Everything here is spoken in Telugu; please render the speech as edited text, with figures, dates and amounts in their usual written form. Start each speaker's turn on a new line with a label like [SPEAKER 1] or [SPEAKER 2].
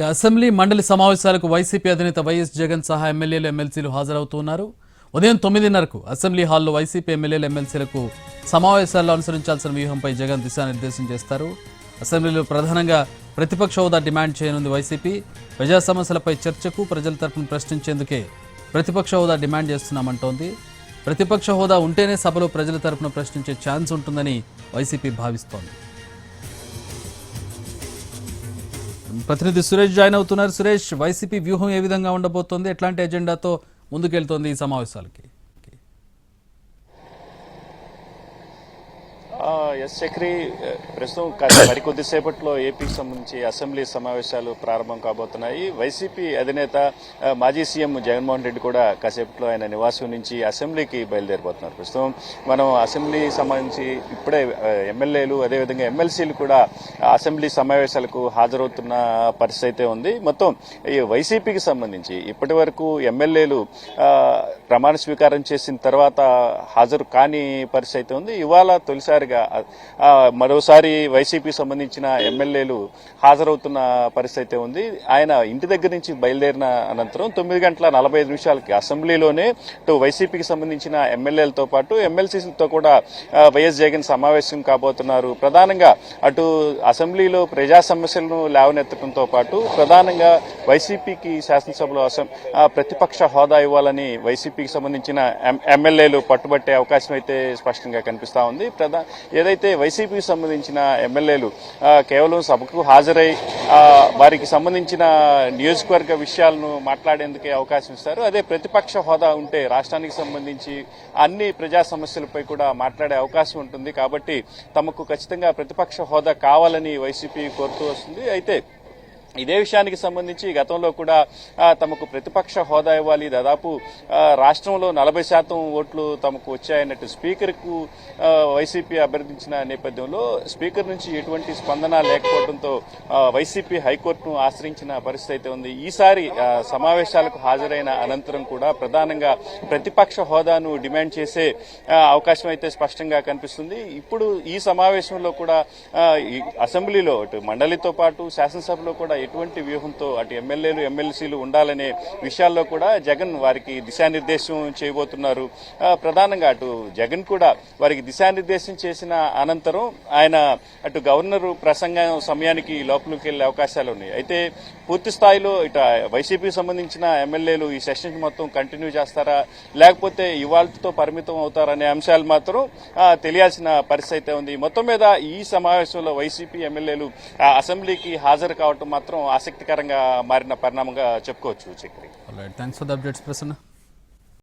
[SPEAKER 1] అసెంబ్లీ మండలి సమావేశాలకు వైసీపీ అధినేత వైఎస్ జగన్ సహా ఎమ్మెల్యేలు ఎమ్మెల్సీలు హాజరవుతున్నారు. ఉదయం 9:30కు అసెంబ్లీ హాల్లో వైసీపీ ఎమ్మెల్యేలు ఎమ్మెల్సీలకు సమావేశాల్లో అనుసరించాల్సిన వ్యూహంపై జగన్ దిశానిర్దేశం చేస్తారు. అసెంబ్లీలో ప్రధానంగా ప్రతిపక్ష హోదా డిమాండ్ చేయనుంది వైసీపీ. ప్రజా సమస్యలపై చర్చకు ప్రజల తరపున ప్రశ్నించేందుకే ప్రతిపక్ష హోదా డిమాండ్ చేస్తున్నామంటోంది. ప్రతిపక్ష హోదా ఉంటేనే సభలో ప్రజల తరపున ప్రశ్నించే ఛాన్స్ ఉంటుందని వైసీపీ భావిస్తోంది. ప్రతినిధి సురేష్ జాయిన్ అవుతున్నారు. సురేష్, వైసీపీ వ్యూహం ఏ విధంగా ఉండబోతోంది, ఎట్లాంటి ఎజెండాతో ముందుకెళ్తోంది ఈ సమావేశాలకి?
[SPEAKER 2] ఎస్ చక్రి, ప్రస్తుతం మరికొద్దిసేపట్లో ఏపీకి సంబంధించి అసెంబ్లీ సమావేశాలు ప్రారంభం కాబోతున్నాయి. వైసీపీ అధినేత మాజీ సీఎం జగన్మోహన్ రెడ్డి కూడా కాసేపట్లో ఆయన నివాసం నుంచి అసెంబ్లీకి బయలుదేరిపోతున్నారు. ప్రస్తుతం మనం అసెంబ్లీ సంబంధించి ఇప్పుడే ఎమ్మెల్యేలు అదేవిధంగా ఎమ్మెల్సీలు కూడా అసెంబ్లీ సమావేశాలకు హాజరవుతున్న పరిస్థితి అయితే ఉంది. మొత్తం ఈ వైసీపీకి సంబంధించి ఇప్పటి వరకు ఎమ్మెల్యేలు ప్రమాణ స్వీకారం చేసిన తర్వాత హాజరు కాని పరిస్థితి అయితే ఉంది. ఇవాళ తొలిసారిగా మరోసారి వైసీపీ సంబంధించిన ఎమ్మెల్యేలు హాజరవుతున్న పరిస్థితి ఉంది. ఆయన ఇంటి దగ్గర నుంచి బయలుదేరిన అనంతరం 9:45 అసెంబ్లీలోనే వైసీపీకి సంబంధించిన ఎమ్మెల్యేలతో పాటు ఎమ్మెల్సీలతో కూడా వైఎస్ జగన్ సమావేశం కాబోతున్నారు. ప్రధానంగా అటు అసెంబ్లీలో ప్రజా సమస్యలను లేవనెత్తడంతో పాటు ప్రధానంగా వైసీపీకి శాసనసభలో ప్రతిపక్ష హోదా ఇవ్వాలని వైసీపీకి సంబంధించిన ఎమ్మెల్యేలు పట్టుబట్టే అవకాశం అయితే స్పష్టంగా కనిపిస్తా ఉంది. ఏదైతే వైసీపీకి సంబంధించిన ఎమ్మెల్యేలు కేవలం సభకు హాజరై వారికి సంబంధించిన నియోజకవర్గ విషయాలను మాట్లాడేందుకే అవకాశం ఇస్తారు. అదే ప్రతిపక్ష హోదా ఉంటే రాష్ట్రానికి సంబంధించి అన్ని ప్రజా సమస్యలపై కూడా మాట్లాడే అవకాశం ఉంటుంది. కాబట్టి తమకు ఖచ్చితంగా ప్రతిపక్ష హోదా కావాలని వైసీపీ కోరుతూ వస్తుంది. అయితే ఇదే విషయానికి సంబంధించి గతంలో కూడా తమకు ప్రతిపక్ష హోదా ఇవ్వాలి, దాదాపు రాష్ట్రంలో 40% ఓట్లు తమకు వచ్చాయన్నట్టు స్పీకర్కు వైసీపీ అభ్యర్థించిన నేపథ్యంలో స్పీకర్ నుంచి ఎటువంటి స్పందన లేకపోవడంతో వైసీపీ హైకోర్టును ఆశ్రయించిన పరిస్థితి అయితే ఉంది. ఈసారి సమావేశాలకు హాజరైన అనంతరం కూడా ప్రధానంగా ప్రతిపక్ష హోదాను డిమాండ్ చేసే అవకాశం అయితే స్పష్టంగా కనిపిస్తుంది. ఇప్పుడు ఈ సమావేశంలో కూడా అసెంబ్లీలో అటు మండలితో పాటు శాసనసభలో కూడా ఎటువంటి వ్యూహంతో అటు ఎమ్మెల్యేలు ఎమ్మెల్సీలు ఉండాలనే విషయాల్లో కూడా జగన్ వారికి దిశానిర్దేశం చేయబోతున్నారు. ప్రధానంగా అటు జగన్ కూడా వారికి దిశానిర్దేశం చేసిన అనంతరం ఆయన అటు గవర్నర్ ప్రసంగం సమయానికి లోపలికి వెళ్లే అవకాశాలు ఉన్నాయి. అయితే పూర్తి స్థాయిలో ఇటు వైసీపీకి సంబంధించిన ఎమ్మెల్యేలు ఈ సెషన్ మొత్తం కంటిన్యూ చేస్తారా లేకపోతే ఇవాళతో పరిమితం అవుతారనే అంశాలు మాత్రం తెలియాల్సిన పరిస్థితి ఉంది. మొత్తం మీద ఈ సమావేశంలో వైసీపీ ఎమ్మెల్యేలు అసెంబ్లీకి హాజరు కావడం మాత్రం ఆసక్తికరంగా మారిన పరిణామంగా చెప్పుకోవచ్చు. Chakri,
[SPEAKER 1] thanks for the updates Prasanna.